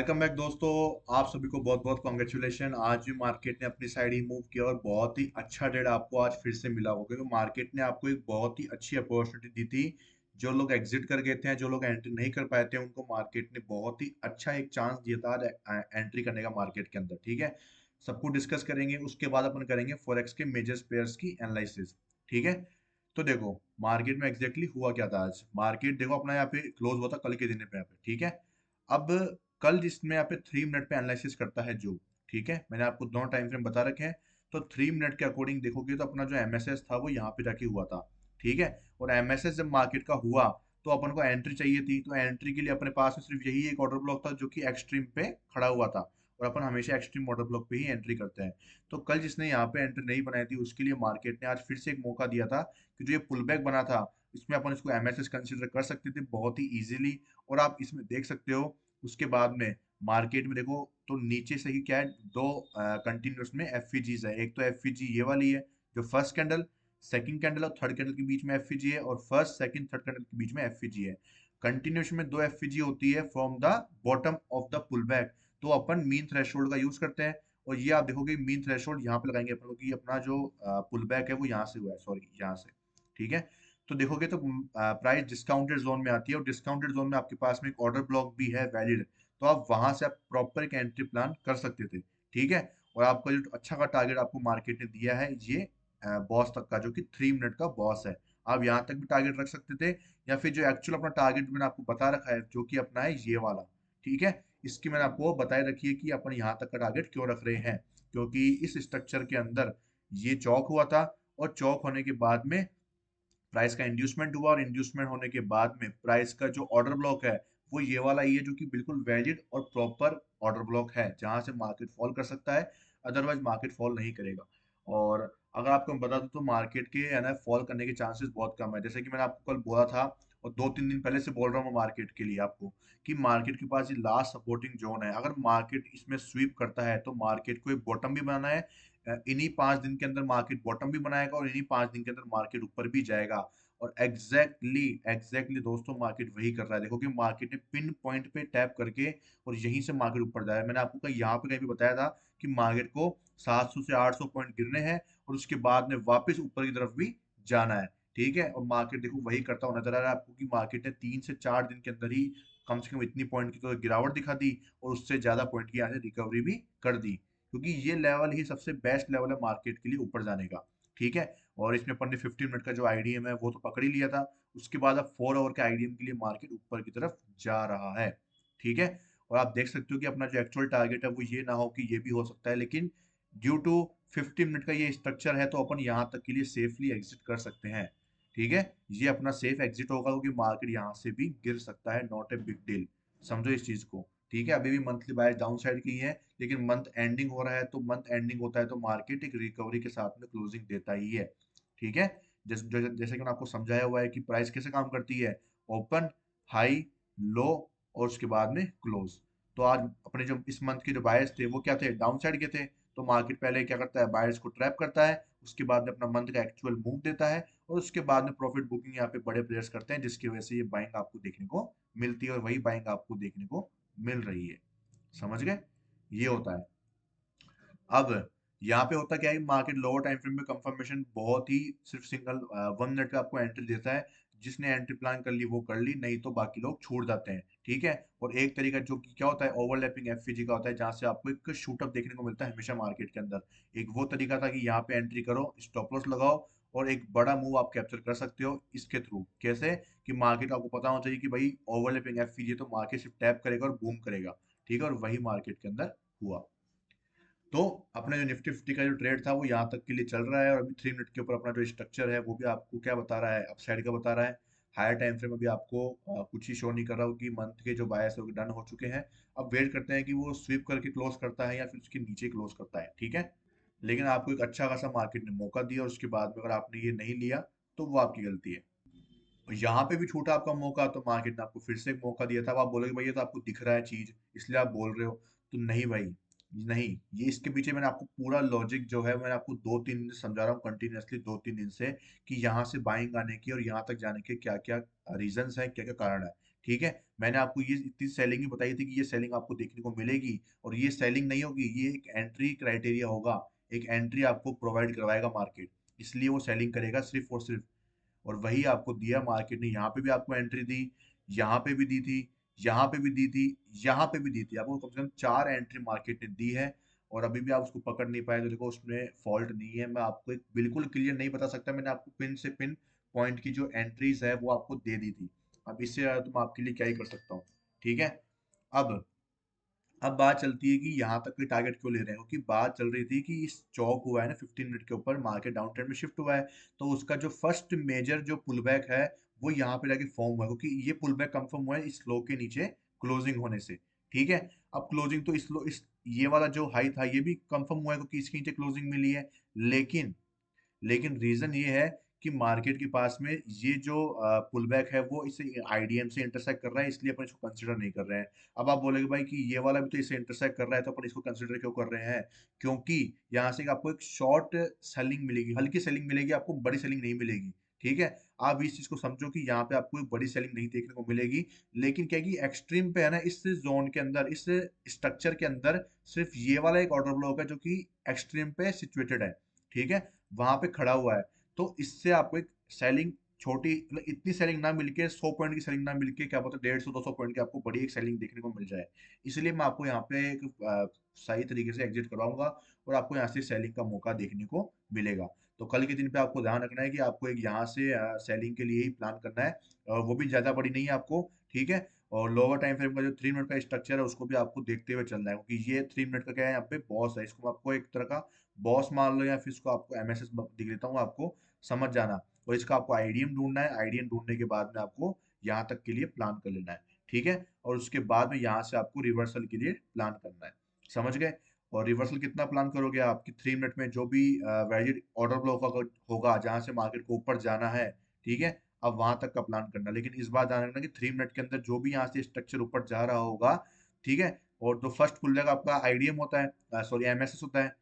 Welcome back दोस्तों। आप सभी को बहुत बहुत कॉन्ग्रेचुलेशन। आज भी मार्केट ने अपनी साइड ही मूव किया और बहुत ही अच्छा ट्रेड आपको आज फिर से मिला होगा, क्योंकि मार्केट ने आपको एक बहुत ही अच्छी अपॉर्चुनिटी दी थी। जो लोग एग्जिट कर गए थे, जो लोग एंट्री नहीं कर पाए थे, उनको मार्केट ने बहुत ही अच्छा एक चांस दिया था आज एंट्री करने का मार्केट के अंदर। ठीक है, सबको डिस्कस करेंगे, उसके बाद अपन करेंगे फॉरेक्स के मेजर पेयर्स की एनालिसिस। ठीक है, तो देखो मार्केट में एग्जैक्टली हुआ क्या था। आज मार्केट देखो अपना यहाँ पे क्लोज हुआ था कल के दिन पे यहाँ पे। ठीक है, अब कल जिसमें यहाँ पे 3 मिनट पे एनालिसिस करता है जो, ठीक है, मैंने आपको दोनों टाइम फ्रेम बता रखे हैं। तो 3 मिनट के अकॉर्डिंग देखोगे तो अपना जो एमएसएस था वो यहाँ पे जाके हुआ था। ठीक है, और एमएसएस जब मार्केट का हुआ तो अपन को एंट्री चाहिए थी, तो एंट्री के लिए अपने पास में सिर्फ यही एक ऑर्डर ब्लॉक था जो कि एक्सट्रीम पे खड़ा हुआ था, और अपन हमेशा एक्सट्रीम ऑर्डर ब्लॉक पे ही एंट्री करते हैं। तो कल जिसने यहाँ पे एंट्री नहीं बनाई थी उसके लिए मार्केट ने आज फिर से एक मौका दिया था कि जो ये पुल बैक बना था इसमें अपन इसको एमएसएस कंसिडर कर सकते थे बहुत ही इजीली। और आप इसमें देख सकते हो उसके बाद में मार्केट में देखो तो नीचे से ही क्या है, दो कंटिन्यूस में एफईजीज है। एक तो एफईजी ये वाली है जो फर्स्ट कैंडल, सेकंड कैंडल और थर्ड कैंडल के बीच में एफईजी है, और फर्स्ट सेकंड थर्ड कैंडल के बीच में एफईजी है। कंटिन्यूस में दो एफईजी होती है from the bottom of the pull back. तो अपन मीन थ्रेशोल्ड का यूज करते हैं, और ये आप देखोगे मीन थ्रेशोल्ड यहाँ पे लगाएंगे अपन लोग कि अपना जो पुल बैक है वो यहाँ से हुआ है, सॉरी यहाँ से। ठीक है, तो देखोगे तो प्राइस डिस्काउंटेड जोन में आती है, और डिस्काउंटेड जोन में आपके पास में एक ऑर्डर ब्लॉक भी है वैलिड। तो आप वहां से आप प्रॉपर एक एंट्री प्लान कर सकते थे। ठीक है, और आपका जो अच्छा का टारगेट आपको मार्केट ने दिया है ये बॉस तक का, जो कि 3 मिनट का बॉस है। आप यहाँ तक भी टारगेट रख सकते थे, या फिर जो एक्चुअल अपना टारगेट मैंने आपको बता रखा है जो कि अपना है ये वाला। ठीक है, इसकी मैंने आपको बताए रखी है कि अपन यहाँ तक का टारगेट क्यों रख रहे हैं, क्योंकि इस स्ट्रक्चर के अंदर ये चौक हुआ था, और चौक होने के बाद में प्राइस का इंड्यूसमेंट हुआ, और इंड्यूसमेंट होने के बाद में प्राइस का जो ऑर्डर ब्लॉक है वो ये वाला ही है, जो कि बिल्कुल वैलिड और प्रॉपर ऑर्डर ब्लॉक है जहां से मार्केट फॉल कर सकता है। अदरवाइज मार्केट फॉल नहीं करेगा। और अगर आपको मैं बता दूं तो मार्केट के है ना फॉल करने के चांसेस बहुत कम है, जैसे कि मैंने आपको कल बोला था, और 2-3 दिन पहले से बोल रहा हूँ मार्केट के लिए आपको, कि मार्केट के पास ये लास्ट सपोर्टिंग जोन है। अगर मार्केट इसमें स्वीप करता है तो मार्केट को एक बॉटम भी बनाना है। इन्हीं 5 दिन के अंदर मार्केट बॉटम भी बनाएगा, और इन्हीं 5 दिन के अंदर मार्केट ऊपर भी जाएगा। और एग्जैक्टली दोस्तों मार्केट वही कर रहा है। देखो कि मार्केट ने पिन पॉइंट पे टैप करके और यहीं से मार्केट ऊपर जाया। मैंने आपको कहीं यहाँ पे कहीं भी बताया था कि मार्केट को 700 से 800 पॉइंट गिरने हैं, और उसके बाद में वापस ऊपर की तरफ भी जाना है। ठीक है, और मार्केट देखो वही करता हुआ नजर आ रहा है आपको, कि मार्केट ने 3 से 4 दिन के अंदर ही कम से कम इतनी पॉइंट की तो गिरावट दिखा दी, और उससे ज्यादा पॉइंट की यहाँ से रिकवरी भी कर दी, क्योंकि ये लेवल ही सबसे बेस्ट लेवल है मार्केट के लिए ऊपर जाने का। ठीक है, और इसमें अपन ने 15 मिनट का जो आईडीएम है वो तो पकड़ ही लिया था। उसके बाद अब 4 आवर के आईडीएम के लिए मार्केट ऊपर की तरफ जा रहा है। ठीक है, और आप देख सकते हो कि अपना जो एक्चुअल टारगेट है वो ये ना हो कि ये भी हो सकता है, लेकिन ड्यू टू 15 मिनट का ये स्ट्रक्चर है तो अपन यहाँ तक के लिए सेफली एग्जिट कर सकते हैं। ठीक है, ये अपना सेफ एग्जिट होगा, क्योंकि मार्केट यहाँ से भी गिर सकता है, नॉट ए बिग डील। समझो इस चीज को। ठीक है, अभी भी मंथली बाय डाउन साइड की है, लेकिन मंथ एंडिंग हो रहा है, तो मंथ एंडिंग होता है तो मार्केट एक रिकवरी के साथ में क्लोजिंग देता ही है। ठीक है, जैसे कि मैंने आपको समझाया हुआ है कि प्राइस कैसे काम करती है। ओपन, हाई, लो, और उसके बाद में क्लोज। तो आज अपने जो इस मंथ के जो बायर्स थे वो क्या थे, डाउन साइड के थे। तो मार्केट पहले क्या करता है, बायर्स को ट्रैप करता है, उसके बाद में अपना मंथ का एक्चुअल मूव देता है, और उसके बाद में प्रॉफिट बुकिंग यहाँ पे बड़े प्लेयर्स करते हैं, जिसकी वजह से ये बाइंग आपको देखने को मिलती है, और वही बाइंग आपको देखने को मिल रही है। समझ गए, ये होता है। अब यहाँ पे होता क्या है, मार्केट लोअर टाइम फ्रेम में कंफर्मेशन बहुत ही सिर्फ सिंगल 1 मिनट का आपको एंट्री देता है। जिसने एंट्री प्लान कर ली वो कर ली, नहीं तो बाकी लोग छूट जाते हैं। ठीक है, और एक तरीका जो कि क्या होता है, ओवरलैपिंग एफवीजी का होता है, जहां से आपको एक शूटअप देखने को मिलता है हमेशा मार्केट के अंदर। एक वो तरीका था कि यहाँ पे एंट्री करो, स्टॉप लॉस लगाओ, और एक बड़ा मूव आप कैप्चर कर सकते हो इसके थ्रू। कैसे, कि मार्केट आपको पता होना चाहिए कि भाई ओवरलैपिंग एफवीजी तो मार्केट सिर्फ टैप करेगा और बूम करेगा। ठीक है, और वही मार्केट के अंदर हुआ। तो अपने जो निफ्टी फिफ्टी का जो ट्रेड था वो यहाँ तक के लिए चल रहा है, और अभी 3 मिनट के ऊपर अपना जो स्ट्रक्चर है वो भी आपको क्या बता रहा है, अपसाइड का बता रहा है। हायर टाइम फ्रेम अभी आपको कुछ ही शो नहीं कर रहा हो कि मंथ के जो बायस है वो डन हो चुके हैं। अब वेट करते हैं कि वो स्वीप करके क्लोज करता है या फिर उसके नीचे क्लोज करता है। ठीक है, लेकिन आपको एक अच्छा खासा मार्केट ने मौका दिया, और उसके बाद में अगर आपने ये नहीं लिया तो वो आपकी गलती है। और यहाँ पे भी छूटा आपका मौका, तो मार्केट ने आपको फिर से एक मौका दिया था। अब आप बोलोगे भाई ये तो आपको दिख रहा है चीज इसलिए आप बोल रहे हो। तो नहीं भाई, नहीं, ये इसके पीछे मैंने आपको पूरा लॉजिक जो है मैंने आपको 2-3 दिन से समझा रहा हूँ कंटिन्यूअसली 2-3 दिन से, कि यहाँ से बाइंग आने की और यहाँ तक जाने के क्या क्या रीजंस हैं, क्या क्या कारण है। ठीक है, मैंने आपको ये इतनी सेलिंग ही बताई थी कि ये सेलिंग आपको देखने को मिलेगी, और ये सेलिंग नहीं होगी, ये एक एंट्री क्राइटेरिया होगा, एक एंट्री आपको प्रोवाइड करवाएगा मार्केट, इसलिए वो सेलिंग करेगा सिर्फ और सिर्फ। और वही आपको दिया मार्केट ने, यहाँ पे भी आपको एंट्री दी, यहाँ पे भी दी थी, यहाँ पे भी दी थी, यहाँ पे भी दी थी, आपको कम से कम 4 एंट्री मार्केट ने दी है। और अभी भी आप उसको पकड़ नहीं पाए तो देखो उसमें फॉल्ट नहीं है, मैं आपको एक बिल्कुल क्लियर नहीं बता सकता, मैंने आपको पिन से पिन पॉइंट की जो एंट्रीज है वो आपको दे दी थी। अब इससे ज्यादा तो मैं आपके लिए क्या ही कर सकता हूँ। ठीक है, अब अब बात चलती है कि यहाँ तक के टारगेट क्यों ले रहे हैं, क्योंकि बात चल रही थी कि इस चौक हुआ है ना 15 मिनट के ऊपर, मार्केट डाउन ट्रेंड में शिफ्ट हुआ है, तो उसका जो फर्स्ट मेजर जो पुल बैक है वो यहाँ पे जाके फॉर्म हुआ है, क्योंकि ये पुल बैक कंफर्म हुआ है इस लो के नीचे क्लोजिंग होने से। ठीक है, अब क्लोजिंग तो इस लो इस ये वाला जो हाई था ये भी कंफर्म हुआ है क्योंकि इसके नीचे क्लोजिंग मिली है, लेकिन लेकिन रीजन ये है कि मार्केट के पास में ये जो पुल बैक है वो इसे आईडीएम से इंटरसेक्ट कर रहा है, इसलिए अपन इसको कंसिडर नहीं कर रहे हैं। अब आप बोलेगे भाई कि ये वाला भी तो इसे इंटरसेक्ट कर रहा है तो अपन इसको कंसिडर क्यों कर रहे हैं, क्योंकि यहाँ से आपको एक शॉर्ट सेलिंग मिलेगी, हल्की सेलिंग मिलेगी, आपको बड़ी सेलिंग नहीं मिलेगी। ठीक है, आप इस चीज को समझो कि यहाँ पे आपको एक बड़ी सेलिंग नहीं देखने को मिलेगी, लेकिन क्या है कि एक्सट्रीम पे है ना, इस जोन के अंदर, इस स्ट्रक्चर के अंदर सिर्फ ये वाला एक ऑर्डर ब्लॉक है जो कि एक्सट्रीम पे सिचुएटेड है। ठीक है, वहां पे खड़ा हुआ है, तो इससे आपको एक सेलिंग छोटी, मतलब इतनी सेलिंग ना मिलके, 100 पॉइंट की सेलिंग ना मिलके, क्या पता 150-200 पॉइंट की आपको बड़ी एक सेलिंग देखने को मिल जाए। इसलिए मैं आपको यहाँ पे एक सही तरीके से एग्जिट करवाऊंगा, और आपको यहाँ से सेलिंग का मौका देखने को मिलेगा। तो कल के दिन पे आपको ध्यान रखना है कि आपको एक यहाँ से सेलिंग के लिए ही प्लान करना है, और वो भी ज्यादा बड़ी नहीं है आपको। ठीक है, और लोअर टाइम फ्रेम का जो 3 मिनट का स्ट्रक्चर है उसको भी आपको देखते हुए चलना है, क्योंकि ये 3 मिनट का क्या है, यहाँ पे बॉस है, इसको मैं आपको एक तरह का बॉस मान लो, या फिर इसको आपको एमएसएस दिख देता हूँ आपको, समझ जाना। और इसका आपको आईडीएम ढूंढना है, आईडीएम ढूंढने के बाद में आपको यहाँ तक के लिए प्लान कर लेना है। ठीक है, और उसके बाद में यहाँ से आपको रिवर्सल के लिए प्लान करना है। समझ गए? और रिवर्सल कितना प्लान करोगे, आपकी 3 मिनट में जो भी वैलिड ऑर्डर ब्लॉक होगा जहां से मार्केट को ऊपर जाना है, ठीक है, अब वहां तक का प्लान करना। लेकिन इस बार ध्यान रखना कि 3 मिनट के अंदर जो भी यहाँ से स्ट्रक्चर ऊपर जा रहा होगा, ठीक है, और जो फर्स्ट पुल बैक आपका आईडीएम होता है, सॉरी एमएसएस होता है,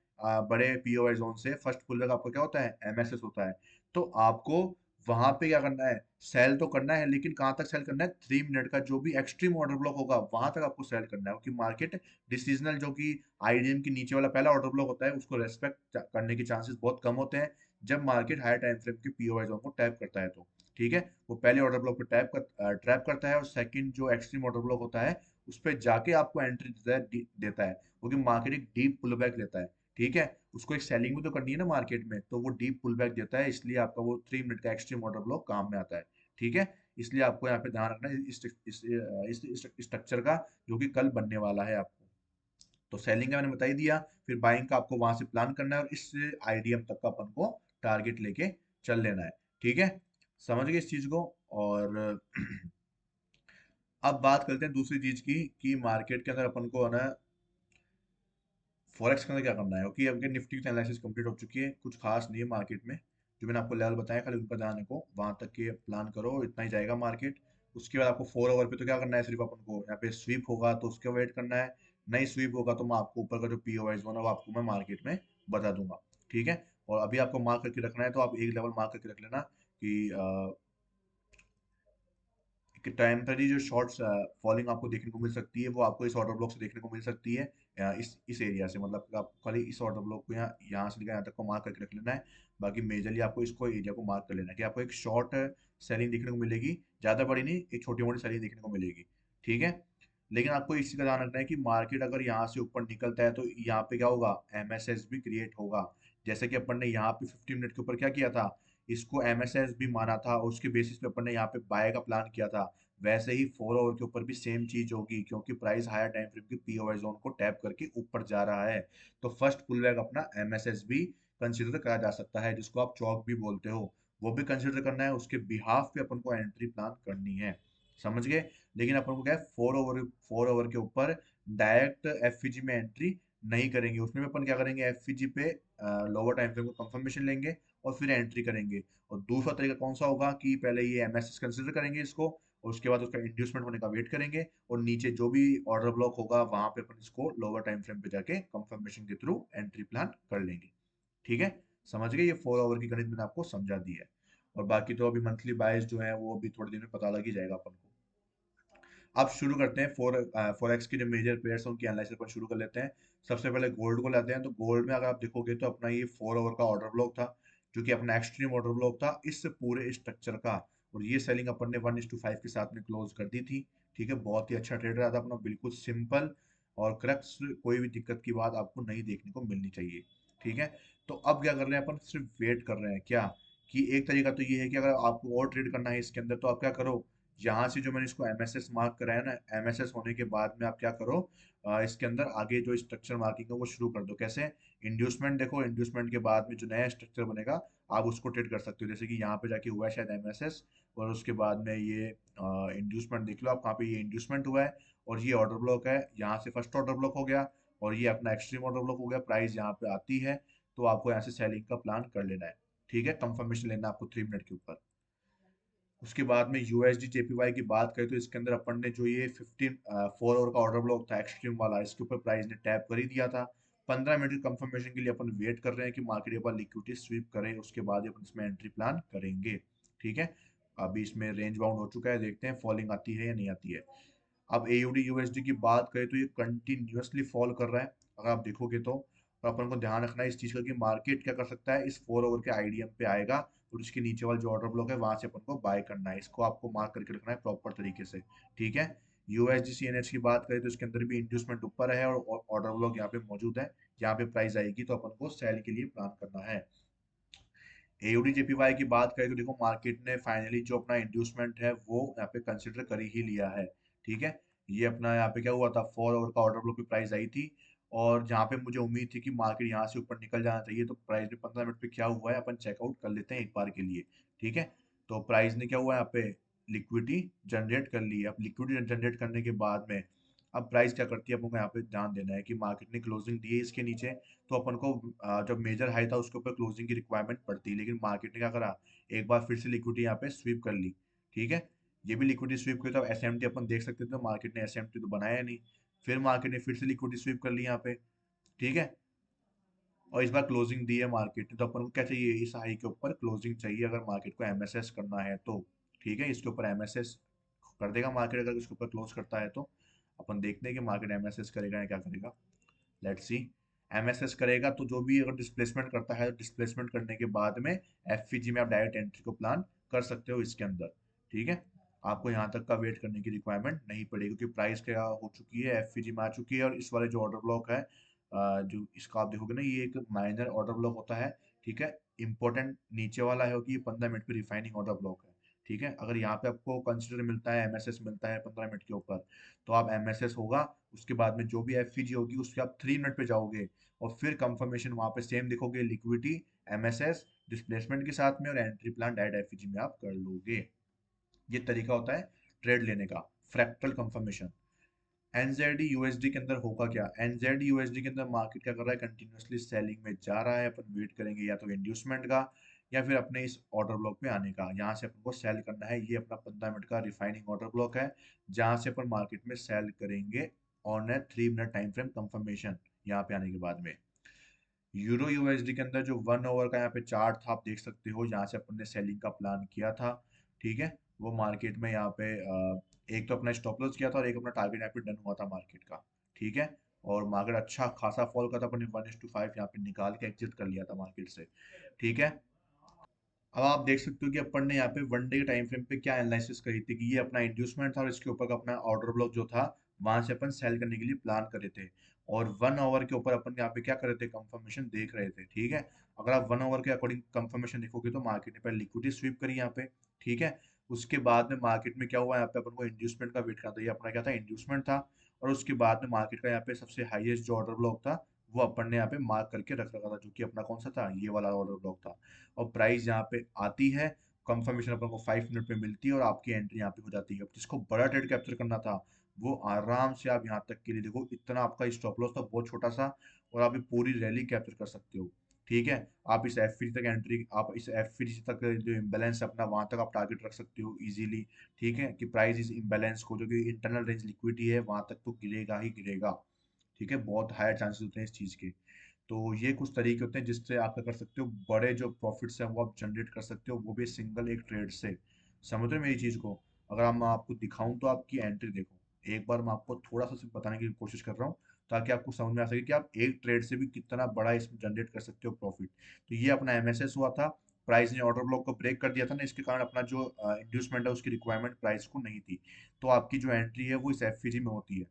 बड़े पीओआई जोन से फर्स्ट पुल बैक आपका क्या होता है, एमएसएस होता है। तो आपको वहां पे क्या करना है, सेल तो करना है, लेकिन कहाँ तक सेल करना है, 3 मिनट का जो भी एक्सट्रीम ऑर्डर ब्लॉक होगा वहां तक आपको सेल करना है, क्योंकि मार्केट डिसीजनल जो कि आईडीएम के नीचे वाला पहला ऑर्डर ब्लॉक होता है उसको रेस्पेक्ट करने के चांसेस बहुत कम होते हैं जब मार्केट हायर टाइम फ्रेम के पीओआई जोन को टैप करता है। तो ठीक है, वो पहले ऑर्डर ब्लॉक पे ट्रैप करता है, और सेकंड जो एक्सट्रीम ऑर्डर ब्लॉक होता है उस पर जाके आपको एंट्री देता है, क्योंकि मार्केट एक डीप पुल बैक लेता है। ठीक है, उसको एक सेलिंग भी तो करनी है ना मार्केट में, तो वो डीप पुल बैक देता है, इसलिए आपका वो 3 मिनट का एक्सट्रीम ऑर्डर ब्लॉक काम में आता है। ठीक है, इसलिए आपको यहाँ पे ध्यान रखना है इस स्ट्रक्चर का, जो कि कल बनने वाला है आपको। तो सेलिंग का मैंने बता ही दिया, फिर बाइंग का आपको वहां से प्लान करना है, और इस आईडीएम तक का अपन को टारगेट लेके चल लेना है। ठीक है, समझ गए इस चीज को? और अब बात करते हैं दूसरी चीज की, कि मार्केट के अंदर अपन को है ना फॉरेक्स के अंदर क्या करना है, क्योंकि अब निफ्टी की एनालिसिस कंप्लीट हो चुकी है, कुछ खास नहीं है मार्केट में, जो मैंने आपको लेवल बताया खाली उन पर ध्यान रखो, वहां तक के प्लान करो, इतना ही जाएगा मार्केट। उसके बाद आपको 4 ओवर पे तो क्या करना है, सिर्फ अपन को यहाँ पे स्वीप होगा तो उसका वेट करना है, नहीं स्वीप होगा तो मैं आपको ऊपर का जो पीओवाइज होना वो आपको मैं मार्केट में बता दूंगा। ठीक है, और अभी आपको मार्क करके रखना है, तो आप एक लेवल मार्क करके रख लेना कि कि टेम्पररी जो शॉर्ट्स फॉलिंग आपको देखने को मिल सकती है वो आपको इस ऑर्डर ब्लॉक से देखने को मिल सकती है, इस एरिया से, मतलब आप खाली इस ऑर्डर ब्लॉक को यहाँ यहाँ से लेकर यहाँ तक को मार्क करके रख लेना है। बाकी मेजरली आपको इसको एरिया को मार्क कर लेना है कि आपको एक शॉर्ट सेलिंग देखने को मिलेगी, ज्यादा बड़ी नहीं, एक छोटी मोटी सेलिंग देखने को मिलेगी। ठीक है, लेकिन आपको इस चीज का ध्यान रखना है कि मार्केट अगर यहाँ से ऊपर निकलता है तो यहाँ पे क्या होगा, एमएसएस भी क्रिएट होगा। जैसे कि अपन ने यहाँ पे 50 मिनट के ऊपर क्या किया था, इसको एमएसएस भी माना था, और उसके बेसिस पे अपन ने यहाँ पे बाय का प्लान किया था। वैसे ही 4 ओवर के ऊपर भी सेम चीज होगी, क्योंकि प्राइस हायर टाइम फ्रेम की पीओआई जोन को टैप करके ऊपर जा रहा है, तो फर्स्ट पुल बैक अपना एमएसएस भी कंसिडर करा जा सकता है, जिसको आप चौक भी बोलते हो, वो भी कंसिडर करना है, उसके बिहाफ पे अपन को एंट्री प्लान करनी है। समझ गए? लेकिन अपन को क्या है, 4 ओवर के ऊपर डायरेक्ट एफईजी में एंट्री नहीं करेंगे, उसमें भी अपन क्या करेंगे, एफईजी पे लोअर टाइम फ्रेम को कंफर्मेशन लेंगे और फिर एंट्री करेंगे। और दूसरा तरीका कौन सा होगा कि पहले ये एमएसएस कंसिडर करेंगे इसको, और उसके बाद उसका इंड्यूसमेंट होने का वेट करेंगे, और नीचे जो भी ऑर्डर ब्लॉक होगा वहां पे अपन इसको लोअर टाइम फ्रेम पे जाके कंफर्मेशन के थ्रू एंट्री प्लान कर लेंगे। ठीक है, समझ गए? ये 4 ओवर की गणित मैंने आपको समझा दी है, और बाकी तो अभी मंथली बायस जो है वो अभी थोड़े दिन में पता लग ही जाएगा अपन को। अब शुरू करते हैं फॉरेक्स की जो मेजर पेयर्स हैं उनकी एनालिसिस पर शुरू कर लेते हैं। सबसे पहले गोल्ड को लाते हैं। तो गोल्ड में अगर आप देखोगे तो अपना ये 4 ओवर का ऑर्डर ब्लॉक था, जो कि अपना एक्सट्रीम ऑर्डर ब्लॉक था इस पूरे स्ट्रक्चर का। और ये सेलिंग अपन ने 1:5 के साथ में क्लोज कर दी थी। ठीक है, बहुत ही अच्छा ट्रेड रहा था अपना, बिल्कुल सिंपल और क्रक्स, कोई भी दिक्कत की बात आपको नहीं देखने को मिलनी चाहिए। ठीक है, तो अब क्या कर रहे हैं अपन, सिर्फ वेट कर रहे हैं क्या, कि एक तरीका तो ये है कि अगर आपको और ट्रेड करना है इसके अंदर तो आप क्या करो, यहाँ से जो मैंने इसको एमएसएस मार्क कराया ना, एमएसएस होने के बाद में आप क्या करो, इसके अंदर आगे जो स्ट्रक्चर मार्किंग है वो शुरू कर दो। कैसे, इंड्यूसमेंट देखो, इंड्यूसमेंट के बाद में जो नया स्ट्रक्चर बनेगा आप उसको ट्रेड कर सकते हो। जैसे कि यहाँ पे जाके हुआ है शायद एमएसएस, और उसके बाद में ये इंड्यूसमेंट देख लो आप, कहाँ पे ये इंड्यूसमेंट हुआ है और ये ऑर्डर ब्लॉक है, यहाँ से फर्स्ट ऑर्डर ब्लॉक हो गया और ये अपना एक्सट्रीम ऑर्डर ब्लॉक हो गया, प्राइस यहाँ पे आती है। तो आपको यहाँ से सेलिंग का प्लान कर लेना है। ठीक है, कंफर्मेशन लेना है आपको 3 मिनट के ऊपर। उसके बाद में यूएसडी जेपीवाई की बात करें तो इसके अंदर अपन ने जो ये 4 ओवर का ऑर्डर ब्लॉक था एक्सट्रीम वाला, इसके ऊपर प्राइस ने टैप कर ही दिया था। 15 मिनट की कंफर्मेशन के लिए अपन वेट कर रहे हैं कि मार्केट एक बार लिक्विडिटी स्वीप करे, उसके बाद ही अपन इसमें एंट्री प्लान करेंगे। ठीक है, अभी इसमें रेंज बाउंड हो चुका है, देखते हैं फॉलिंग आती है या नहीं आती है। अब एयूडी यूएसडी की बात करें तो ये कंटिन्यूअसली फॉल कर रहा है, अगर आप देखोगे तो। और अपन को ध्यान रखना है इस चीज का कि मार्केट क्या कर सकता है, इस 4 ओवर के आईडीएम पे आएगा और उसके नीचे वाला जो ऑर्डर ब्लॉक है वहां से अपन को बाय करना है, इसको आपको मार्क करके रखना है प्रॉपर तरीके से। ठीक है, यूएसडी सीएनएच की बात करें तो इसके अंदर भी इंड्यूसमेंट ऊपर है और ऑर्डर ब्लॉक यहाँ पे मौजूद है। यहाँ पे प्राइस आएगी तो अपन को सेल के लिए प्लान करना है। एयूडी जेपीवाई की बात करें तो देखो मार्केट ने फाइनली जो अपना इंड्यूसमेंट है वो यहाँ पे कंसिडर कर ही लिया है। ठीक है, ये अपना यहाँ पे क्या हुआ था, 4 ओवर का ऑर्डर ब्लॉक पे प्राइस आई थी, और जहाँ पे मुझे उम्मीद थी कि मार्केट यहाँ से ऊपर निकल जाना चाहिए, तो प्राइस में 15 मिनट पे क्या हुआ है अपन चेकआउट कर लेते हैं एक बार के लिए। ठीक है, तो प्राइस ने क्या हुआ है यहाँ पे, लिक्विडिटी जनरेट कर ली है। अब लिक्विडिटी जनरेट करने के बाद में अब प्राइस क्या करती है, अपन को यहाँ पे ध्यान देना है कि मार्केट ने क्लोजिंग दी है इसके नीचे, तो अपन को जब मेजर हाई था उसके ऊपर क्लोजिंग की रिक्वायरमेंट पड़ती है, लेकिन मार्केट ने क्या करा, एक बार फिर से लिक्विडिटी यहाँ पे स्वीप कर ली। ठीक है, ये भी लिक्विडिटी स्वीप की तो एसएमटी अपन देख सकते थे, तो मार्केट ने एसएमटी तो बनाया नहीं, फिर मार्केट ने फिर से लिक्विडिटी स्वीप कर ली यहाँ पे। ठीक है, और इस बार क्लोजिंग दी है मार्केट ने, तो अपन को क्या चाहिए, इस हाई के ऊपर क्लोजिंग चाहिए अगर मार्केट को एमएसएस करना है तो। ठीक है, इसके ऊपर एमएसएस कर देगा मार्केट, अगर इसके ऊपर क्लोज करता है तो। अपन देखते हैं कि मार्केट एमएसएस करेगा या क्या करेगा। लेट्स सी, एमएसएस करेगा तो जो भी अगर डिस्प्लेसमेंट करता है, तो डिस्प्लेसमेंट करने के बाद में एफपीजी में आप डायरेक्ट एंट्री को प्लान कर सकते हो इसके अंदर। ठीक है, आपको यहाँ तक का वेट करने की रिक्वायरमेंट नहीं पड़ेगी, क्योंकि प्राइस क्या हो चुकी है, एफपीजी में आ चुकी है। और इस वाले जो ऑर्डर ब्लॉक है, जो इसका आप देखोगे ना, ये एक माइनर ऑर्डर ब्लॉक होता है। ठीक है, इंपॉर्टेंट नीचे वाला है कि ये 15 मिनट की रिफाइनिंग ऑर्डर ब्लॉक है। ठीक है, अगर यहाँ पे आपको कंसिडर मिलता है, एमएसएस मिलता है 15 मिनट के ऊपर, तो आप एमएसएस होगा, उसके बाद में जो भी एफईजी होगी उसके आप 3 मिनट पे जाओगे, और फिर कंफर्मेशन वहां पे सेम दिखोगे, लिक्विडिटी, एमएसएस, डिस्प्लेसमेंट के साथ में, और एंट्री प्लान डायरेक्ट एफईजी में आप कर लोगे। ये तरीका होता है ट्रेड लेने का, फ्रैक्टल कंफर्मेशन। एनजेडी यूएसडी के अंदर होगा क्या, एनजेडी यूएसडी के अंदर मार्केट क्या कर रहा है, कंटिन्यूअसली सेलिंग में जा रहा है। अपन वेट करेंगे या तो इंड्यूसमेंट का या फिर अपने इस ऑर्डर ब्लॉक पे आने का, यहाँ से अपन को सेल करना है। ये अपना 15 मिनट का रिफाइनिंग ऑर्डर ब्लॉक है, जहाँ से अपन मार्केट में सेल करेंगे on A 3 minute time frame confirmation, यहाँ पे आने के बाद में। यूरो यूएसडी के अंदर जो 1 ओवर का यहाँ पे चार्ट था आप देख सकते हो, यहाँ से अपन ने सेलिंग का प्लान किया था। ठीक है, वो मार्केट में यहाँ पे एक तो अपना स्टॉप लॉस किया था और एक अपना टारगेट यहाँ पे डन हुआ था मार्केट का। ठीक है, और मार्केट अच्छा खासा फॉल का था, अपन ने 1:5 यहाँ पे निकाल के एग्जिट कर लिया था मार्केट से। ठीक है, अब आप देख सकते हो कि अपन ने यहाँ पे 1 डे टाइम फ्रेम पे क्या एनालिसिस करी थी, कि ये अपना इंड्यूसमेंट था और इसके ऊपर का अपना ऑर्डर ब्लॉक जो था, वहां से अपन सेल करने के लिए प्लान करे थे। और 1 ओवर के ऊपर अपन यहाँ पे क्या करे थे, कंफर्मेशन देख रहे थे। ठीक है, अगर आप 1 ओवर के अकॉर्डिंग कंफर्मेशन देखोगे तो मार्केट ने पहले लिक्विडिटी स्वीप करी यहाँ पे। ठीक है, उसके बाद में मार्केट में क्या हुआ, यहाँ पे अपन को इंड्यूसमेंट का वेट करना था, ये अपना क्या था, इंड्यूसमेंट था। और उसके बाद में मार्केट का यहाँ पे सबसे हाईएस्ट जो ऑर्डर ब्लॉक था वो अपन ने यहाँ पे मार्क करके रख रखा था, जो कि अपना कौन सा था, ये वाला ऑर्डर ब्लॉक था। और प्राइस यहाँ पे आती है, कंफर्मेशन अपन को 5 मिनट पे मिलती है और आपकी एंट्री यहाँ पे हो जाती है। अब जिसको बड़ा ट्रेड कैप्चर करना था वो आराम से आप यहाँ तक के लिए देखो, इतना आपका स्टॉप लॉस था बहुत छोटा सा, और आप ये पूरी रैली कैप्चर कर सकते हो। ठीक है, आप इस एफ तक एंट्री, आप इस एफ तक जो इम्बैलेंस अपना वहां तक आप टारगेट रख सकते हो इजीली। ठीक है, कि प्राइस इस इम्बैलेंस को, जो कि इंटरनल रेंज लिक्विडिटी है, वहां तक तो गिरेगा ही गिरेगा। ठीक है, बहुत हायर चांसेस होते हैं इस चीज के। तो ये कुछ तरीके होते हैं जिससे आप क्या कर सकते हो, बड़े जो प्रॉफिट्स हैं वो आप जनरेट कर सकते हो, वो भी सिंगल एक ट्रेड से। समझ रहे हो मेरी चीज को, अगर हम आपको दिखाऊं तो आपकी एंट्री देखो, एक बार मैं आपको थोड़ा सा सिर्फ बताने की कोशिश कर रहा हूँ, ताकि आपको समझ में आ सके कि आप एक ट्रेड से भी कितना बड़ा इसमें जनरेट कर सकते हो प्रॉफिट। तो ये अपना एमएसएस हुआ था, प्राइस ने ऑर्डर ब्लॉक को ब्रेक कर दिया था ना, इसके कारण अपना जो इंड्यूसमेंट है उसकी रिक्वायरमेंट प्राइस को नहीं थी। तो आपकी जो एंट्री है वो इस एफपीजी में होती है।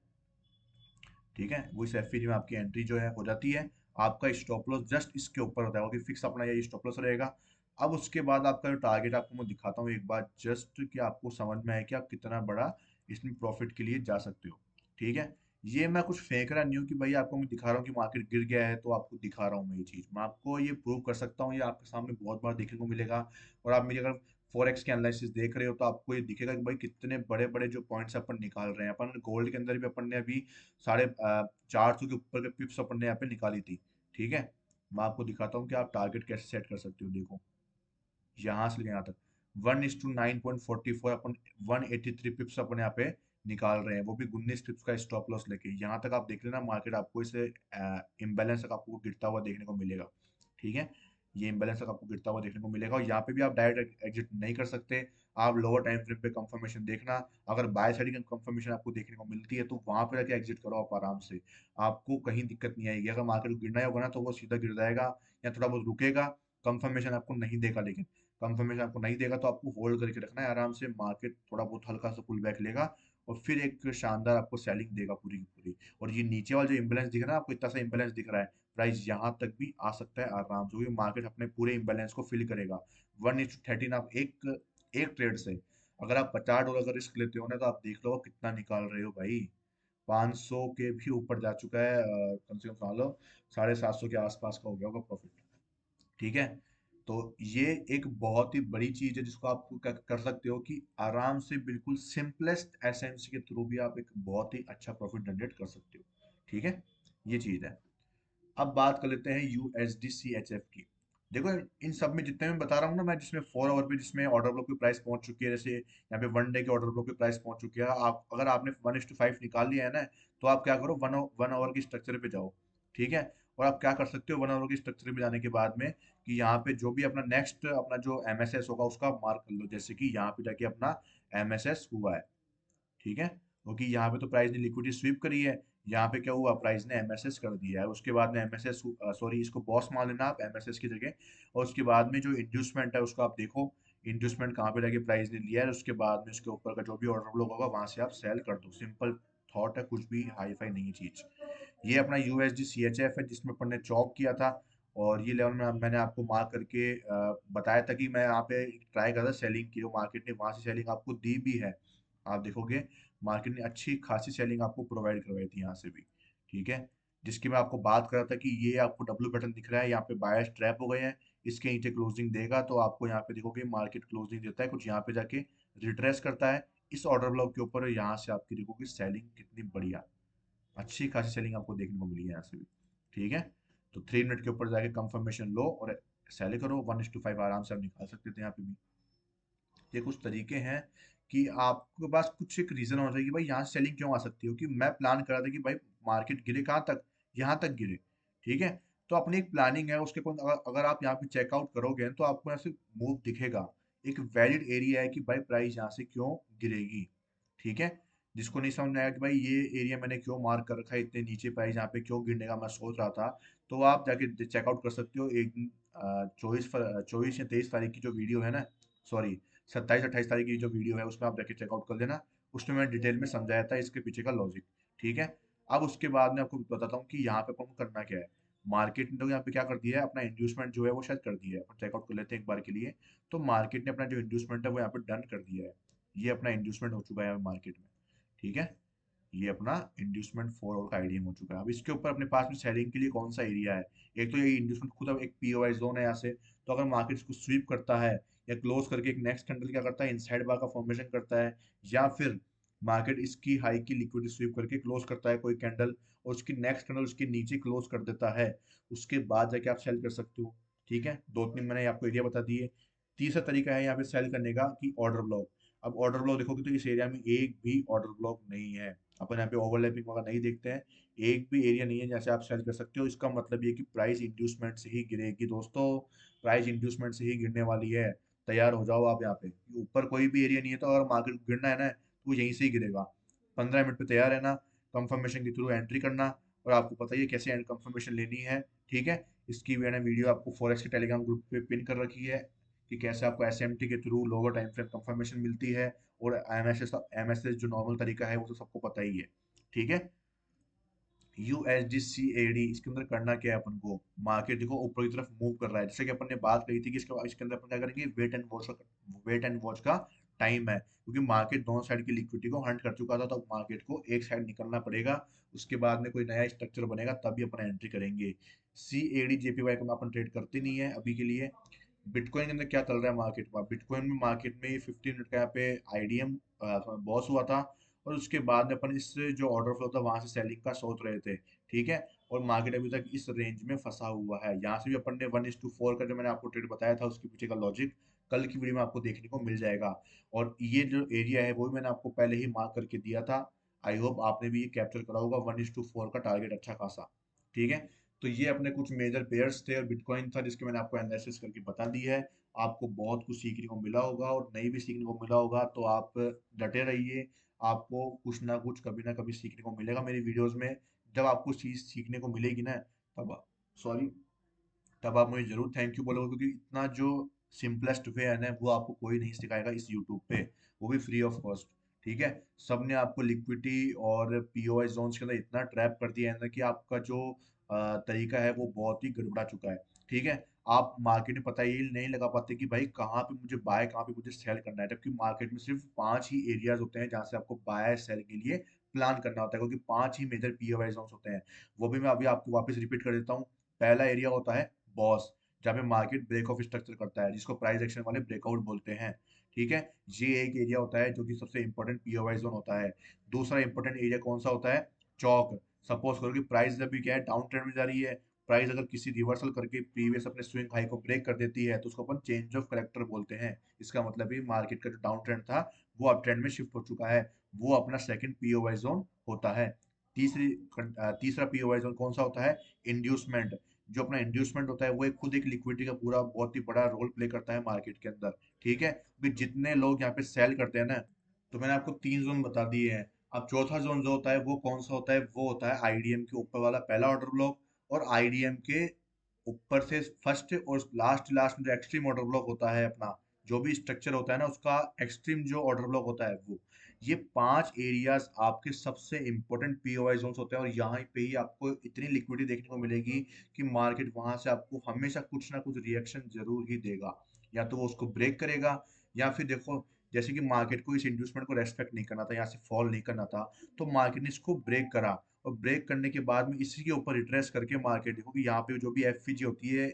ठीक है, वो इस एफपीजी में आपकी एंट्री जो है हो जाती है। आपका स्टॉप लॉस जस्ट इसके ऊपर होता है, फिक्स अपना ये स्टॉप लॉस रहेगा। अब उसके बाद आपका जो टारगेट आपको मैं दिखाता हूँ एक बार, जस्ट कि आपको समझ में आए कि आप कितना बड़ा इसमें प्रॉफिट के लिए जा सकते हो। ठीक है, ये मैं कुछ फेंक रहा नहीं हूँ कि भाई आपको मैं दिखा रहा हूँ कि मार्केट गिर गया है तो आपको दिखा रहा हूँ मैं ये चीज, मैं आपको ये प्रूव कर सकता हूँ, ये आपके सामने बहुत बार देखने को मिलेगा। और आप मेरी अगर फॉरेक्स के एनालिसिस देख रहे हो तो आपको ये दिखेगा कि भाई कितने बड़े बड़े जो पॉइंट्स अपन निकाल रहे हैं। अपन गोल्ड के अंदर भी अपन ने अभी 450 के ऊपर के पिप्स अपन ने यहाँ पे निकाली थी। ठीक है, मैं आपको दिखाता हूँ कि आप टारगेट कैसे सेट कर सकते हो। देखो, यहाँ से लेके यहाँ तक 1:9.44 अपन 183 पिप्स अपन यहाँ पे निकाल रहे हैं, वो भी 19 पिप्स का स्टॉप लॉस लेके। यहाँ तक आप देख लेना, मार्केट आपको इसे इम्बैलेंस तक आपको गिरता हुआ देखने को मिलेगा। ठीक है, ये इम्बैलेंस तक आपको गिरता हुआ देखने को मिलेगा, और यहाँ पे भी आप डायरेक्ट एग्जिट नहीं कर सकते। आप लोअर टाइम फ्रेम पे कंफर्मेशन देखना, अगर बाय साइड की कंफर्मेशन आपको देखने को मिलती है तो वहां पे जाके एग्जिट करो आप आराम से, आपको कहीं दिक्कत नहीं आएगी। अगर मार्केट गिरना ही होगा ना तो वो सीधा गिर जाएगा या थोड़ा बहुत रुकेगा, कंफर्मेशन आपको नहीं देगा। लेकिन कंफर्मेशन आपको नहीं देगा तो आपको होल्ड करके रखना है आराम से, मार्केट थोड़ा बहुत हल्का सा पुल बैक लेगा और फिर एक शानदार आपको सेलिंग देगा पूरी की पूरी। और ये नीचे वाला जो इम्बैलेंस दिख रहा है आपको, इतना सा इम्बैलेंस दिख रहा है, प्राइस यहाँ तक भी आ सकता है आराम से, क्योंकि मार्केट अपने पूरे इम्बैलेंस को फिल करेगा। 1:13 आप एक ट्रेड से, अगर आप $50 का रिस्क लेते हो ना, तो आप देख लो आप कितना निकाल रहे हो भाई। 500 के भी ऊपर जा चुका है, कम से कम समझ लो 750 के आसपास का हो गया होगा प्रॉफिट। ठीक है, तो ये एक बहुत ही बड़ी चीज है जिसको आप कर सकते हो कि आराम से बिल्कुल सिंपलेस्ट एसएमसी के थ्रू भी आप एक बहुत ही अच्छा प्रॉफिट जनरेट कर सकते हो। ठीक है, ये चीज है। अब बात कर लेते हैं यूएसडी सी एच एफ की। देखो, इन सब में जितने मैं बता रहा हूँ ना मैं, जिसमें 4 आवर पे जिसमें ऑर्डर ब्लॉक की प्राइस पहुंच चुकी है, जैसे यहाँ पे 1 डे के ऑर्डर ब्लॉक की प्राइस पहुंच चुकी है, आप अगर आपने 1:5 निकाल लिया है ना, तो आप क्या करो, वन आवर की स्ट्रक्चर पे जाओ। ठीक है, और आप क्या कर सकते हो 1 आवर की स्ट्रक्चर पे जाने के बाद में, कि यहाँ पे जो भी अपना नेक्स्ट अपना जो एमएसएस होगा उसका मार्क कर लो, जैसे कि यहाँ पे जाके अपना एमएसएस हुआ है। ठीक है, क्योंकि यहाँ पे तो प्राइस ने लिक्विडिटी स्वीप करी है, यहाँ पे क्या हुआ, प्राइस ने एमएसएस कर दिया है। उसके बाद में एमएसएस, सॉरी इसको बॉस मान लेना आप एमएसएस की जगह। और उसके बाद में जो इंड्यूसमेंट है उसको आप देखो, इंड्यूसमेंट कहाँ पे जाके प्राइस ने लिया है, उसके बाद में उसके ऊपर का जो भी ऑर्डर फ्लो होगा वहां से आप सेल कर दो। सिंपल थॉट है, कुछ भी हाई फाई नहीं है चीज। ये अपना यूएसडी सी एच एफ है जिसमें अपन ने चॉप किया था, और ये लेवल में मैंने आपको मार्क करके बताया था कि मैं यहाँ पे ट्राई कर रहा सेलिंग की, मार्केट ने वहां से सेलिंग आपको दी भी है। आप देखोगे मार्केट ने अच्छी खासी सेलिंग आपको प्रोवाइड करवाई थी यहाँ से भी। ठीक है, जिसकी मैं आपको बात कर रहा था कि ये आपको डब्ल्यू पैटर्न दिख रहा है, यहाँ पे बायर्स ट्रैप हो गए हैं, इसके नीचे क्लोजिंग देगा तो आपको यहाँ पे देखोगे मार्केट क्लोजिंग देता है कुछ यहाँ पे जाके रिट्रेस करता है इस ऑर्डर ब्लॉक के ऊपर, यहाँ से आपकी देखोगे सेलिंग कितनी बढ़िया, अच्छी खासी सेलिंग आपको देखने को मिली है यहाँ से भी। ठीक है, तो 3 मिनट के ऊपर जाके कंफर्मेशन लो और सेल करो, 1:5 आराम से आप निकाल सकते थे यहाँ पे भी। ये कुछ तरीके हैं कि आपके पास कुछ एक रीजन होना चाहिए कि भाई यहाँ से सेलिंग क्यों आ सकती हो, कि मैं प्लान कर रहा था कि भाई मार्केट गिरे कहाँ तक, यहाँ तक गिरे। ठीक है, तो अपनी एक प्लानिंग है उसके अगर अगर आप यहाँ पे चेकआउट करोगे तो आपको यहाँ से मूव दिखेगा, एक वैलिड एरिया है कि भाई प्राइस यहाँ से क्यों गिरेगी। ठीक है, जिसको नहीं समझ में आया कि भाई ये एरिया मैंने क्यों मार्क कर रखा है इतने नीचे, प्राइस यहाँ पे क्यों गिरने का मैं सोच रहा था, तो आप जाके चेकआउट कर सकते हो। एक दिन 24 या 23 तारीख की जो वीडियो है ना, सॉरी 27-28 तारीख की जो वीडियो है उसमें आप जाके चेकआउट कर लेना, उसमें मैंने डिटेल में समझाया था इसके पीछे का लॉजिक। ठीक है, अब उसके बाद में आपको बताता हूँ कि यहाँ पे अपन को करना क्या है। मार्केट ने तो यहाँ पे क्या कर दिया है, अपना इंड्यूसमेंट जो है वो शायद कर दिया है, अपन चेकआउट कर लेते हैं एक बार के लिए। तो मार्केट ने अपना जो इंड्यूसमेंट है वो यहाँ पे डन कर दिया है, ये अपना इंड्यूसमेंट हो चुका है मार्केट में। ठीक है, ये अपना इंड्यूसमेंट 4 आवर का आईडीएम हो चुका है। अब इसके ऊपर अपने पास में सेलिंग के लिए कौन सा एरिया है, एक तो ये इंड्यूसमेंट खुद अब एक पीओआई जोन है यहाँ से, तो अगर मार्केट इसको स्वीप करता है या क्लोज करके एक नेक्स्ट कैंडल क्या करता है, इनसाइड बार का फॉर्मेशन करता है, या फिर मार्केट इसकी हाई की लिक्विडिटी स्वीप करके क्लोज करता है कोई कैंडल, और उसकी नेक्स्ट कैंडल उसके नीचे क्लोज कर देता है, उसके बाद जाके आप सेल कर सकते हो। ठीक है, 2-3 मैंने आपको एरिया बता दिए। तीसरा तरीका है यहाँ पे सेल करने का कि ऑर्डर ब्लॉक। अब ऑर्डर ब्लॉक देखोगे तो इस एरिया में एक भी ऑर्डर ब्लॉक नहीं है, अपन यहाँ पे ओवरलैपिंग वगैरह नहीं देखते हैं, एक भी एरिया नहीं है जैसे आप सेल कर सकते हो। इसका मतलब ये कि प्राइस इंड्यूसमेंट से ही गिरेगी दोस्तों, प्राइस इंड्यूसमेंट से ही गिरने वाली है। तैयार हो जाओ आप यहाँ पे, ऊपर कोई भी एरिया नहीं है, तो अगर मार्केट गिरना है ना तो वो यहीं से ही गिरेगा। 15 मिनट पे तैयार रहना, कंफर्मेशन के थ्रू एंट्री करना, और आपको पता ही है कैसे एंड कंफर्मेशन लेनी है। ठीक है, इसकी मैंने वीडियो आपको फॉरेक्स के टेलीग्राम ग्रुप पे पिन कर रखी है कि कैसे आपको एसएमटी के through lower time frame confirmation मिलती है, और एमएसएस जो नॉर्मल तरीका है वो तो सबको पता ही है। ठीक है, USDCAD इसके अंदर करना क्या है अपन को, मार्केट देखो ऊपर की तरफ मूव कर रहा है, जैसे कि अपन ने बात कही थी कि इसके अंदर अपन क्या करेंगे, वेट एंड वॉच का टाइम है, क्योंकि मार्केट दोनों साइड की लिक्विडिटी को हंट कर चुका था, तो मार्केट को एक साइड निकलना पड़ेगा, उसके बाद में कोई नया स्ट्रक्चर बनेगा तभी अपन एंट्री करेंगे। CAD JPY को अपन ट्रेड करते नहीं है अभी के लिए। बिटकॉइन के अंदर क्या चल रहा है मार्केट में, बिटकॉइन में मार्केट में 15 मिनट का यहाँ पे आईडीएम बॉस हुआ था, और उसके बाद में अपन इस जो ऑर्डर फ्लो था वहां से सेलिंग का सोच रहे थे। ठीक है, और मार्केट अभी तक इस रेंज में फंसा हुआ है, यहाँ से भी अपन ने 1:4 का जो मैंने आपको ट्रेड बताया था उसके पीछे का लॉजिक कल की वीडियो में आपको देखने को मिल जाएगा। और ये जो एरिया है वो भी मैंने आपको पहले ही मार्क करके दिया था, आई होप आपने भी ये कैप्चर करा होगा, 1:4 का टारगेट अच्छा खासा। ठीक है, तो ये अपने कुछ मेजर पेयर्स थे और बिटकॉइन था जिसके मैंने आपको एनालिसिस करके बता दी है। आपको बहुत कुछ सीखने को मिला होगा, और नहीं भी सीखने को मिला होगा तो आप डटे रहिए, आपको कुछ ना कभी सीखने को मिलेगा मेरी वीडियोस में। जब आपको चीज सीखने को मिलेगी ना, तब सॉरी तब आप मुझे जरूर थैंक यू बोलोगे, क्योंकि इतना जो सिंपलेस्ट वे है ना वो आपको कोई नहीं सिखाएगा इस यूट्यूब पे, वो भी फ्री ऑफ कॉस्ट। ठीक है, सबने आपको लिक्विडिटी और पीओएस जोन्स के अंदर इतना ट्रैप कर दिया है ना कि आपका जो तरीका है वो बहुत ही गड़बड़ा चुका है। ठीक है, आप मार्केट में पता ही नहीं लगा पाते कि भाई कहाँ पे मुझे बाय कहाँ पे मुझे सेल करना है, जबकि मार्केट में सिर्फ 5 ही एरियाज होते हैं जहाँ से आपको बाय सेल के लिए प्लान करना होता है, क्योंकि 5 ही मेजर पीओएस जोन्स होते हैं। वो भी मैं अभी आपको वापस रिपीट कर देता हूँ। पहला एरिया होता है बॉस, जहाँ पे मार्केट ब्रेक ऑफ स्ट्रक्चर करता है, जिसको प्राइस एक्शन वाले ब्रेकआउट बोलते हैं। ठीक है, ये एक एरिया होता है जो कि सबसे इंपॉर्टेंट पीओवाई जोन होता है। दूसरा इंपॉर्टेंट एरिया कौन सा होता है, चौक। सपोज करो कि प्राइस अभी क्या है, डाउन ट्रेंड में जा रही है, प्राइस अगर किसी रिवर्सल करके प्रीवियस अपने स्विंग हाई को ब्रेक कर देती है तो उसको अपन चेंज ऑफ करेक्टर बोलते हैं। इसका मतलब है मार्केट का जो डाउन ट्रेंड था वो अप ट्रेंड में शिफ्ट हो चुका है, वो अपना सेकंड पीओवाई जोन होता है। तीसरा पीओवाई जोन कौन सा होता है, इंड्यूसमेंट। जो अपना इंड्यूसमेंट होता है वो एक खुद एक लिक्विडिटी का पूरा बहुत ही बड़ा रोल प्ले करता है मार्केट के अंदर। ठीक है, क्योंकि जितने लोग यहाँ पे सेल करते हैं ना, तो मैंने आपको 3 जोन बता दिए हैं। अब चौथा जोन जो होता है वो कौन सा होता है, वो होता है आईडीएम के ऊपर वाला पहला ऑर्डर ब्लॉक, और आईडीएम के ऊपर से फर्स्ट और लास्ट लास्ट में जो एक्सट्रीम ऑर्डर ब्लॉक होता है अपना, जो भी स्ट्रक्चर होता है ना उसका एक्सट्रीम जो ऑर्डर ब्लॉक होता है वो, ये 5 एरियाज आपके सबसे इंपॉर्टेंट पीओआई जोन्स होते हैं, और यहाँ पे ही आपको इतनी लिक्विडिटी देखने को मिलेगी कि मार्केट वहां से आपको हमेशा कुछ ना कुछ रिएक्शन जरूर ही देगा, या तो वो उसको ब्रेक करेगा, या फिर देखो जैसे कि मार्केट को इस इंड्यूसमेंट को रेस्पेक्ट नहीं करना था, यहाँ से फॉल नहीं करना था, तो मार्केट ने इसको ब्रेक करा, और ब्रेक करने के बाद में इसी के ऊपर रिट्रेस करके मार्केट देखो कि यहाँ पे जो भी एफवीजी होती है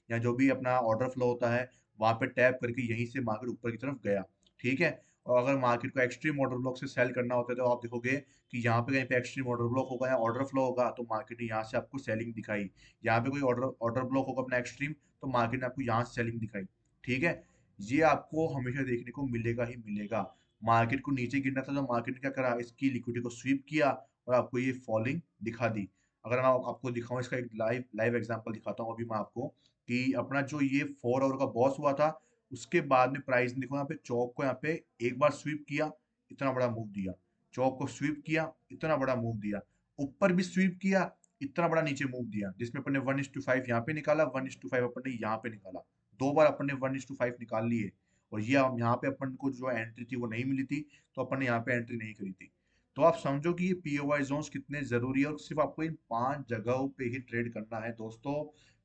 या जो भी अपना ऑर्डर फ्लो होता है वहां पे टैप करके यहीं से मार्केट ऊपर की तरफ गया। ठीक है, और अगर मार्केट को एक्सट्रीम ऑर्डर ब्लॉक से सेल करना होता है तो आप देखोगे कि यहाँ पे कहीं पे एक्सट्रीम ऑर्डर ब्लॉक होगा या ऑर्डर फ्लो होगा, तो मार्केट ने यहाँ से आपको सेलिंग दिखाई। यहाँ पे कोई ऑर्डर ऑर्डर ब्लॉक होगा अपना एक्सट्रीम, तो मार्केट ने आपको यहाँ से सेलिंग दिखाई। ठीक है, ये आपको हमेशा देखने को मिलेगा ही मिलेगा। मार्केट को नीचे गिरना था तो मार्केट ने क्या करा, इसकी लिक्विडिटी को स्वीप किया और आपको ये फॉलिंग दिखा दी। अगर मैं आपको दिखाऊं इसका एक लाइव लाइव एग्जांपल दिखाता हूँ अभी मैं आपको, कि अपना जो ये 4 आवर का बॉस हुआ था, उसके बाद में प्राइस ने देखो यहाँ पे चौक को यहाँ पे एक बार स्वीप किया, इतना बड़ा मूव दिया, चौक को स्वीप किया, इतना बड़ा मूव दिया, ऊपर भी स्वीप किया, इतना बड़ा नीचे मूव दिया, जिसमें अपन ने 1:5 यहाँ पे निकाला, 1:5 अपन ने यहाँ पे निकाला, 2 बार अपन ने 1:5 निकाल लिए। और ये यहाँ पे अपन को जो एंट्री थी वो नहीं मिली थी, तो अपन ने यहाँ पे एंट्री नहीं करी थी। तो आप समझो कि ये पीओवाई जोन्स कितने जरूरी है, और सिर्फ आपको इन 5 जगहों पे ही ट्रेड करना है दोस्तों,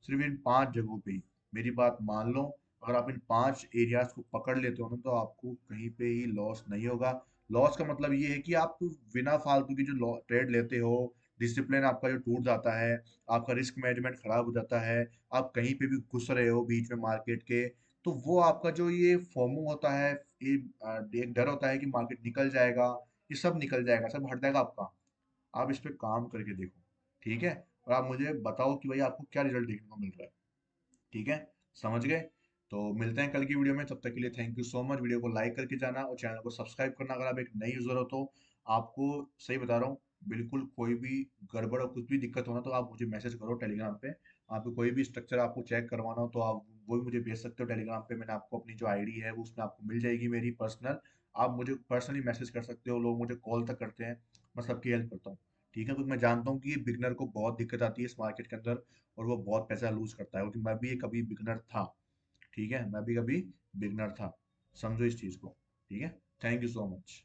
सिर्फ इन 5 जगहों पे ही। मेरी बात मान लो, अगर आप इन 5 एरियाज को पकड़ लेते हो ना तो आपको कहीं पे ही लॉस नहीं होगा। लॉस का मतलब ये है कि आप बिना फालतू की जो ट्रेड लेते हो, डिसिप्लिन आपका जो टूट जाता है, आपका रिस्क मैनेजमेंट खराब हो जाता है, आप कहीं पे भी घुस रहे हो बीच में मार्केट के, तो वो आपका जो ये फोमो होता है, ये एक डर होता है कि मार्केट निकल जाएगा, ये सब निकल जाएगा, सब हट जाएगा आपका। आप इस पे काम करके देखो। ठीक है, और आप मुझे बताओ कि भाई आपको क्या रिजल्ट देखने को मिल रहा है। ठीक है, समझ गए। तो मिलते हैं कल की वीडियो में, तब तक के लिए thank you so much. Video को लाइक करके जाना और चैनल को सब्सक्राइब करना अगर आप एक नई यूजर हो तो। आपको सही बता रहा हूँ, बिल्कुल कोई भी गड़बड़ और कुछ भी दिक्कत हो ना तो आप मुझे मैसेज करो टेलीग्राम पे। आपको कोई भी स्ट्रक्चर आपको चेक करवाना हो तो आप वो भी मुझे भेज सकते हो टेलीग्राम पे, मैंने आपको अपनी जो आईडी है वो उसमें आपको मिल जाएगी मेरी पर्सनल। आप मुझे पर्सनली मैसेज कर सकते हो, लोग मुझे कॉल तक करते हैं, मैं सबकी हेल्प करता हूँ। ठीक है, क्योंकि मैं जानता हूँ कि ये बिगनर को बहुत दिक्कत आती है इस मार्केट के अंदर, और वो बहुत पैसा लूज करता है, क्योंकि मैं भी कभी बिगनर था। ठीक है, मैं भी कभी बिगनर था, समझो इस चीज को। ठीक है, थैंक यू सो मच।